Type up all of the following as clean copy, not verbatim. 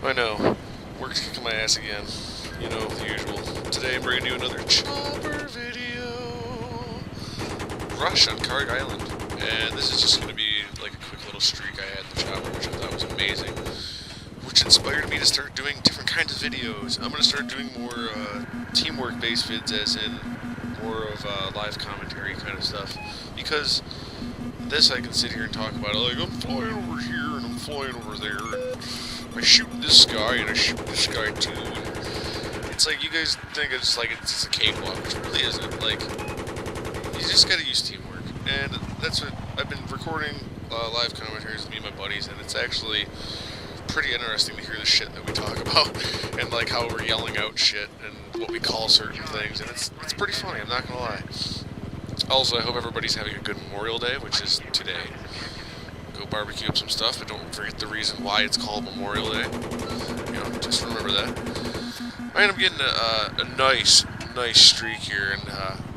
I know. Work's kicking my ass again. You know, the usual. Today I'm bringing you another chopper video. Rush on Karg Island. And this is just going to be like a quick little streak I had in the chopper, which I thought was amazing. Which inspired me to start doing different kinds of videos. I'm going to start doing more teamwork-based vids, as in more of live commentary kind of stuff. Because this I can sit here and talk about it like, I'm flying over here and I'm flying over there and I shoot this guy and I shoot this guy too. It's like you guys think it's like it's just a cakewalk, which really isn't. Like, you just gotta use teamwork. And that's what I've been recording live commentaries with me and my buddies, and it's actually pretty interesting to hear the shit that we talk about and like how we're yelling out shit and what we call certain things, and it's pretty funny, I'm not gonna lie. Also, I hope everybody's having a good Memorial Day, which is today. Go barbecue up some stuff, but don't forget the reason why it's called Memorial Day. You know, just remember that. I ended up getting a nice streak here, and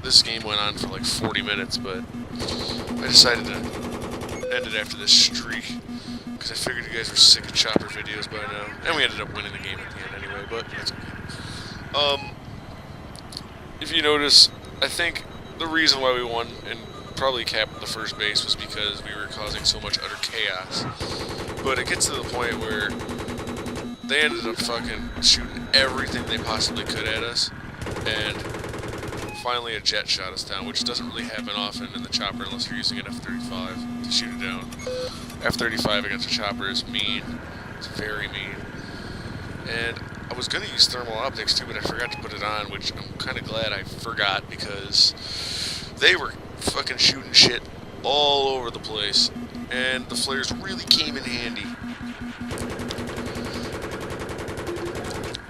this game went on for like 40 minutes, but I decided to end it after this streak, because I figured you guys were sick of chopper videos by now. And we ended up winning the game at the end anyway, but that's okay. If you notice, I think the reason why we won and probably capped the first base was because we were causing so much utter chaos. But it gets to the point where they ended up fucking shooting everything they possibly could at us, and finally a jet shot us down, which doesn't really happen often in the chopper unless you're using an F-35 to shoot it down. F-35 against a chopper is mean. It's very mean. And I was going to use thermal optics too, but I forgot to put it on, which I'm kind of glad I forgot, because they were fucking shooting shit all over the place, and the flares really came in handy.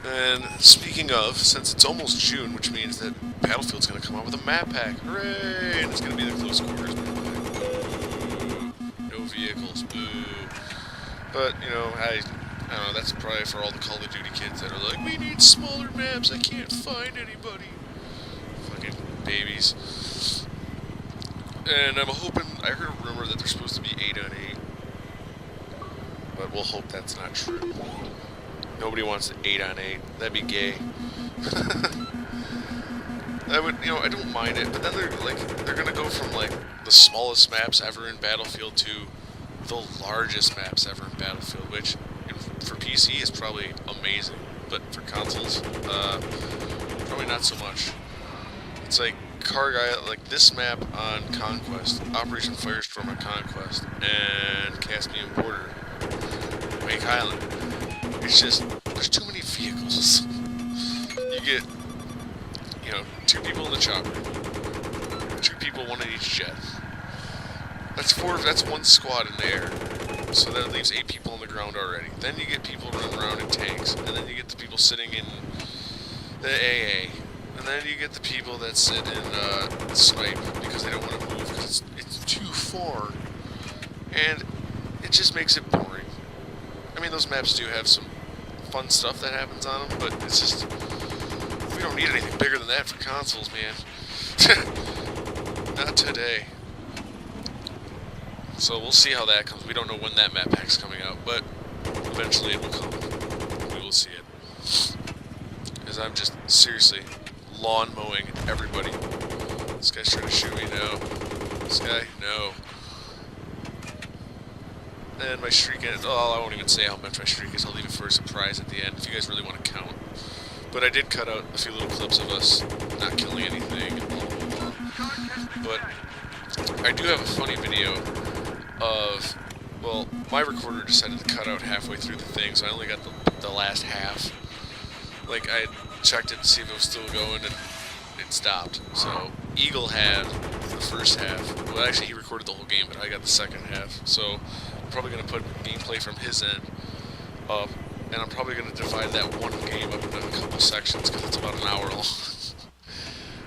And speaking of, since it's almost June, which means that Battlefield's going to come out with a map pack, hooray! And it's going to be the close quarters map pack. No vehicles, boo. But, you know, I don't know, that's probably for all the Call of Duty kids that are like, we need smaller maps, I can't find anybody. Fucking babies. And I'm hoping, I heard a rumor that they're supposed to be 8 on 8. But we'll hope that's not true. Nobody wants the 8 on 8. That'd be gay. I would, you know, I don't mind it, but then they're gonna go from like the smallest maps ever in Battlefield to the largest maps ever in Battlefield, which for PC is probably amazing, but for consoles, probably not so much. It's like like this map on Conquest, Operation Firestorm on Conquest, and Caspian Border, Wake Island. It's just, there's too many vehicles. You get, you know, 2 people in the chopper, 2 people, 1 in each jet. That's 1 squad in the air. So that leaves 8 people on the ground already. Then you get people running around in tanks, and then you get the people sitting in the AA, and then you get the people that sit in snipe because they don't want to move because it's too far, and it just makes it boring. I mean, those maps do have some fun stuff that happens on them, but it's just, we don't need anything bigger than that for consoles, man. Not today. So we'll see how that comes. We don't know when that map pack's coming out, but eventually it will come. We will see it. Because I'm just, seriously, lawn mowing everybody. This guy's trying to shoot me now. This guy? No. And my streak ends. Oh, I won't even say how much my streak is. I'll leave it for a surprise at the end, if you guys really want to count. But I did cut out a few little clips of us not killing anything and blah, blah, blah. But I do have a funny video of, well, my recorder decided to cut out halfway through the thing, so I only got the last half. Like, I checked it to see if it was still going, and it stopped. So, Eagle had the first half. Well, actually, he recorded the whole game, but I got the second half. So, I'm probably going to put gameplay from his end up, and I'm probably going to divide that one game up into a couple sections, because it's about an hour long.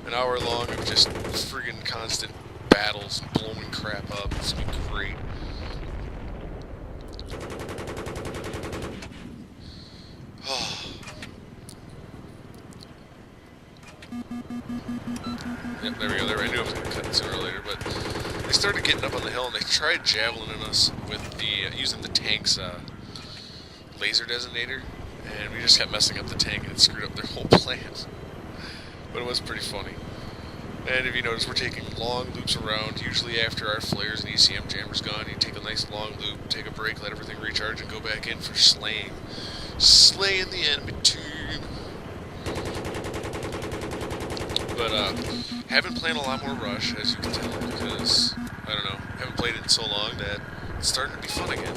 An hour long of just friggin' constant battles, blowing crap up. It's going to be great. Yep, there we go. I knew I was going to cut it sooner or later, but they started getting up on the hill and they tried javelining us with the using the tank's laser designator, and we just kept messing up the tank, and it screwed up their whole plan. But it was pretty funny. And if you notice, we're taking long loops around. Usually after our flares and ECM jammer's gone, you take a nice long loop, take a break, let everything recharge, and go back in for slaying. Slaying the enemy team. But have been playing a lot more Rush, as you can tell, because, I don't know, haven't played it in so long that it's starting to be fun again.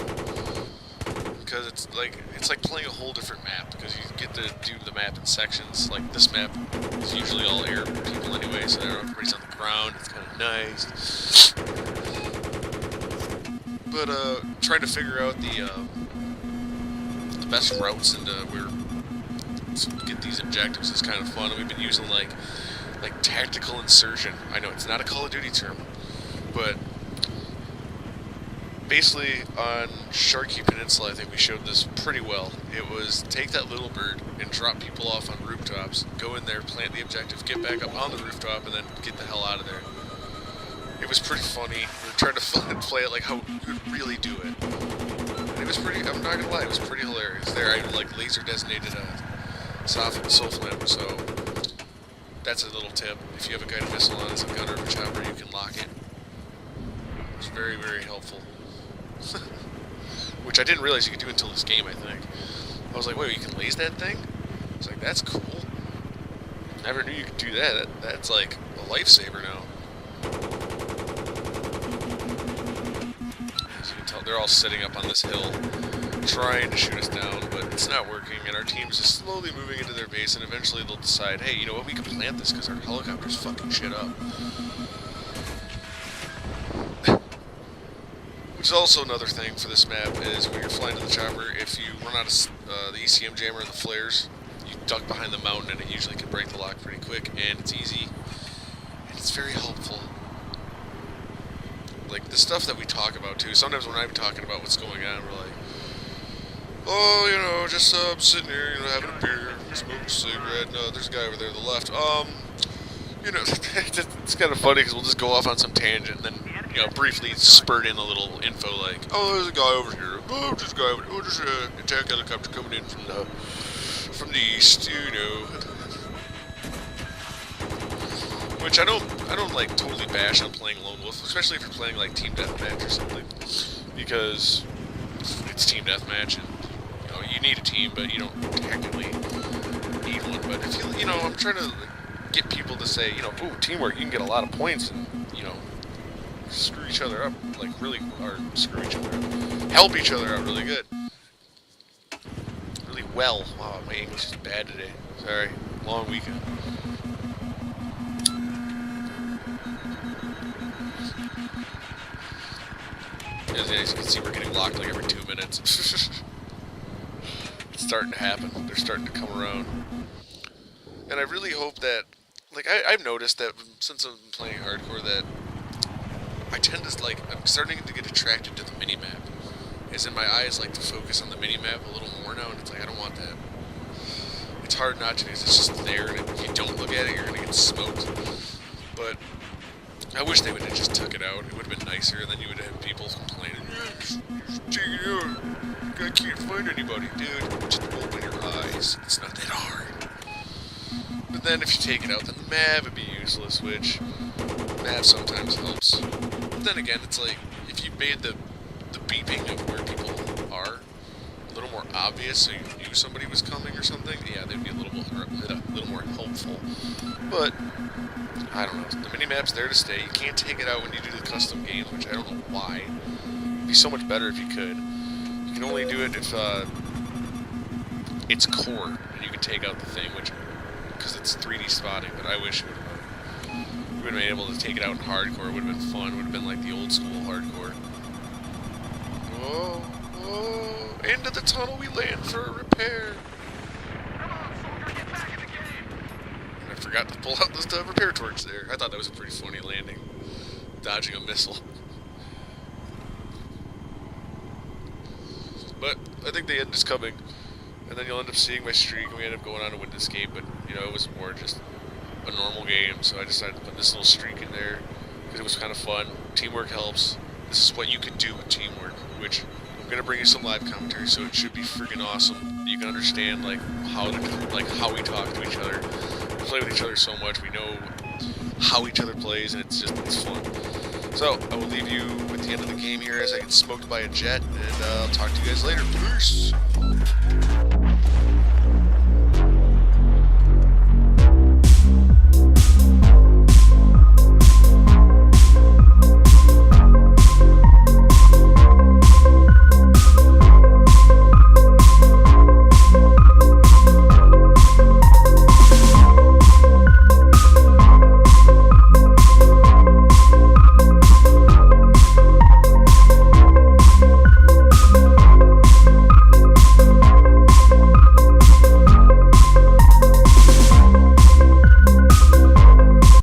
Because it's like playing a whole different map, because you get to do the map in sections. Like this map is usually all air people anyway, so everybody's on the ground. It's kind of nice. But trying to figure out the best routes into where to get these objectives is kind of fun. And we've been using like tactical insertion. I know it's not a Call of Duty term, but basically, on Sharkey Peninsula, I think we showed this pretty well. It was take that little bird and drop people off on rooftops, go in there, plant the objective, get back up on the rooftop, and then get the hell out of there. It was pretty funny. We were trying to play it like how you would really do it. And it was pretty, I'm not gonna lie, it was pretty hilarious. There, I like laser designated a soul flame, so that's a little tip. If you have a guided missile on some gunner or chopper, you can lock it. It was very, very helpful. Which I didn't realize you could do until this game, I think. I was like, wait, you can laze that thing? I was like, that's cool. Never knew you could do that. That's like a lifesaver now. As you can tell, they're all sitting up on this hill trying to shoot us down, but it's not working, and our team's just slowly moving into their base, and eventually they'll decide, hey, you know what, we can plant this because our helicopter's fucking shit up. Which is also another thing for this map, is when you're flying to the chopper, if you run out of the ECM jammer and the flares, you duck behind the mountain and it usually can break the lock pretty quick, and it's easy, and it's very helpful. Like, the stuff that we talk about, too, sometimes when I'm talking about what's going on, we're like, oh, you know, just sitting here, you know, having a beer, smoking a cigarette, no, there's a guy over there to the left, you know, it's kind of funny, because we'll just go off on some tangent, and then, you know, briefly spurt in a little info like, oh, there's a guy over here. Oh, there's a guy over here. Oh, there's an attack helicopter coming in from the east, you know. Which I don't like totally bash on playing Lone Wolf, especially if you're playing like Team Deathmatch or something, because it's Team Deathmatch, and you know you need a team, but you don't technically need one. But if you know, I'm trying to get people to say, you know, ooh, teamwork, you can get a lot of points, and you know, screw each other up, like really, or screw each other up, help each other out really good, really well. Wow, my English is bad today. Sorry, long weekend. As you can see, we're getting locked like every 2 minutes. It's starting to happen. They're starting to come around. And I really hope that, like, I've noticed that since I've been playing hardcore that I tend to, like, I'm starting to get attracted to the mini-map. As in, my eyes like to focus on the mini-map a little more now, and it's like, I don't want that. It's hard not to, because it's just there, and if you don't look at it, you're going to get smoked. But I wish they would have just took it out. It would have been nicer, and then you would have people complaining, take it out. I can't find anybody. Dude, just open your eyes. It's not that hard. But then if you take it out, then the map would be useless, which map sometimes helps. But then again, it's like, if you made the beeping of where people are a little more obvious, so you knew somebody was coming or something, yeah, they'd be a little more helpful. But I don't know. The minimap's there to stay. You can't take it out when you do the custom games, which I don't know why. It'd be so much better if you could. You can only do it if it's core, and you can take out the thing, which, because it's 3D spotting, but I wish we would have been able to take it out in hardcore. It would have been fun. It would have been like the old school hardcore. Whoa, whoa, into the tunnel we land for a repair. I forgot to pull out the repair torch there. I thought that was a pretty funny landing. Dodging a missile. But I think the end is coming. And then you'll end up seeing my streak, and we end up going on to win this game, but, you know, it was more just a normal game, so I decided to put this little streak in there, because it was kind of fun. Teamwork helps. This is what you can do with teamwork, which I'm going to bring you some live commentary, so it should be freaking awesome. You can understand like how we talk to each other. We play with each other so much. We know how each other plays, and it's fun. So I will leave you with the end of the game here as I get smoked by a jet, and I'll talk to you guys later. Peace.